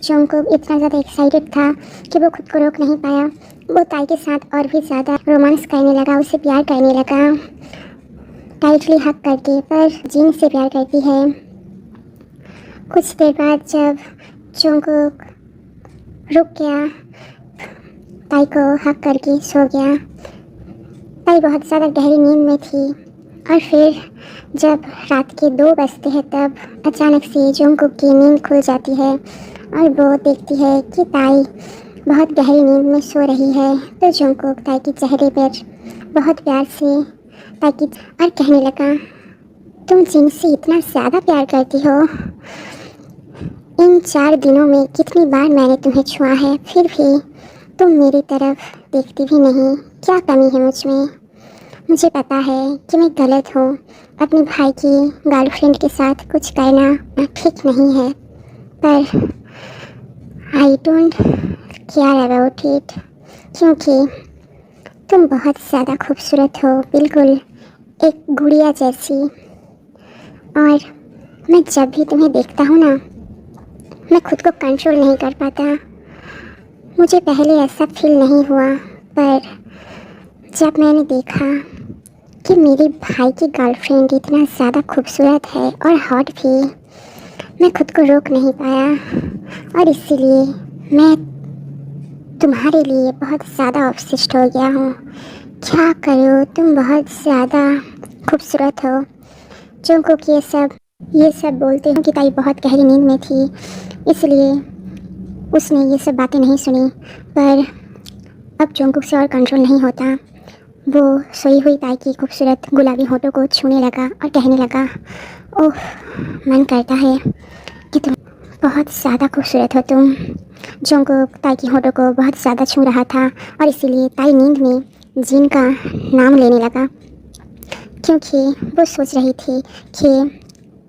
Jungkook इतना ज़्यादा excited था कि वो खुद को रोक नहीं पाया। वो ताई के साथ और भी ज़्यादा रोमांस करने लगा, उससे प्यार करने लगा, टाइटली हक करके, पर जिन से प्यार करती है। कुछ देर बाद जब जंगकुक रुक गया, ताई को हक करके सो गया। ताई बहुत ज़्यादा गहरी नींद में थी और फिर जब रात के 2 बजते हैं तब अचानक से जंगकुक की नींद खुल जाती है और वो देखती है कि ताई बहुत गहरी नींद में सो रही है। तो जंगकुक ताई के चेहरे पर बहुत प्यार से ताई की और कहने लगा, तुम जिनसे इतना ज़्यादा प्यार करती हो, इन 4 दिनों में कितनी बार मैंने तुम्हें छुआ है, फिर भी तुम मेरी तरफ देखती भी नहीं। क्या कमी है मुझ में? मुझे पता है कि मैं गलत हूँ, अपने भाई की गर्लफ्रेंड के साथ कुछ करना ठीक नहीं है, पर I don't care about it, क्योंकि तुम बहुत ज़्यादा खूबसूरत हो, बिल्कुल एक गुड़िया जैसी। और मैं जब भी तुम्हें देखता हूँ ना, मैं खुद को कंट्रोल नहीं कर पाता। मुझे पहले ऐसा फील नहीं हुआ, पर जब मैंने देखा कि मेरे भाई की गर्लफ्रेंड इतना ज़्यादा खूबसूरत है और हॉट भी, मैं खुद को रोक नहीं पाया और इसीलिए मैं तुम्हारे लिए बहुत ज़्यादा ऑब्सेस्ड हो गया हूँ। क्या करो, तुम बहुत ज़्यादा खूबसूरत हो। जंगकुक ये सब बोलते हैं कि ताई बहुत गहरी नींद में थी, इसलिए उसने ये सब बातें नहीं सुनी, पर अब जंगकुक से और कंट्रोल नहीं होता। वो सोई हुई ताई की खूबसूरत गुलाबी होठों को छूने लगा और कहने लगा, ओह, मन करता है कि तुम बहुत ज़्यादा खूबसूरत हो तुम। जंगकुक ताई की होठों को बहुत ज़्यादा छू रहा था और इसीलिए ताई नींद में जिन का नाम लेने लगा, क्योंकि वो सोच रही थी कि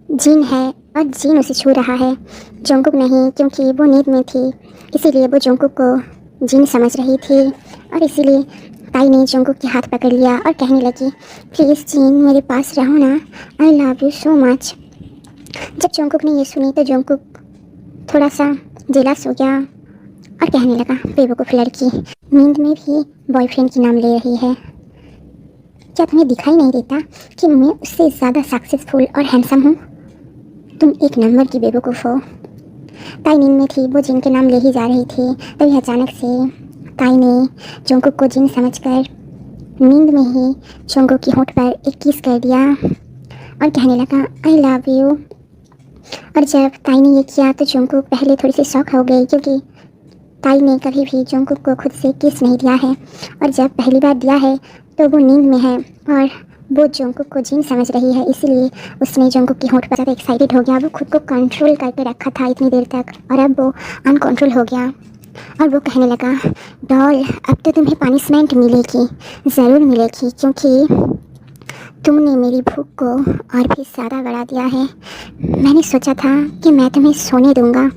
जिन है और जिन उसे छू रहा है, जंगकुक नहीं, क्योंकि वो नींद में थी, इसीलिए वो जंगकुक को जिन समझ रही थी। और इसीलिए ताई ने जंगकुक के हाथ पकड़ लिया और कहने लगी, प्लीज़ जिन, मेरे पास रहो ना, I love you so much. जब जंगकुक ने ये सुनी तो जंगकुक थोड़ा सा जेलस हो गया और कहने लगा, बेवकूफ़ लड़की, नींद में भी बॉयफ्रेंड की नाम ले रही है। क्या तुम्हें दिखाई नहीं देता कि मैं उससे ज़्यादा सक्सेसफुल और हैंडसम हूँ? तुम एक नंबर की बेवकूफ़ हो। ताई नींद में थी, वो जिन के नाम ले ही जा रही थी, तभी अचानक से ताई ने जंगकुक को जिन समझकर नींद में ही जंगकुक की होंठ पर एक किस कर दिया और कहने लगा, आई लव यू। और जब ताई ने ये किया तो जंगकुक पहले थोड़ी सी शॉक हो गई, क्योंकि ताई ने कभी भी जंगकुक को खुद से किस नहीं दिया है, और जब पहली बार दिया है तो वो नींद में है और वो जंगकुक को जिन समझ रही है, इसलिए उसने जंगकुक की होंठ पर ज़्यादा एक्साइटेड हो गया। वो खुद को कंट्रोल करके रखा था इतनी देर तक और अब वो अनकंट्रोल हो गया और वो कहने लगा, डॉल, अब तो तुम्हें पनिशमेंट मिलेगी, ज़रूर मिलेगी, क्योंकि तुमने मेरी भूख को और भी ज़्यादा बढ़ा दिया है। मैंने सोचा था कि मैं तुम्हें सोने दूंगा,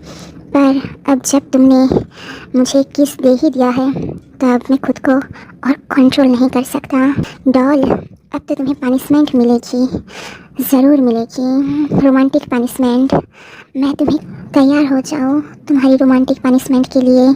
पर अब जब तुमने मुझे किस दे ही दिया है तो अब मैं खुद को और कंट्रोल नहीं कर सकता। डॉल, अब तो तुम्हें पनिशमेंट मिलेगी, ज़रूर मिलेगी, रोमांटिक पनिशमेंट। मैं तुम्हें तैयार हो जाओ तुम्हारी रोमांटिक पनिशमेंट के लिए।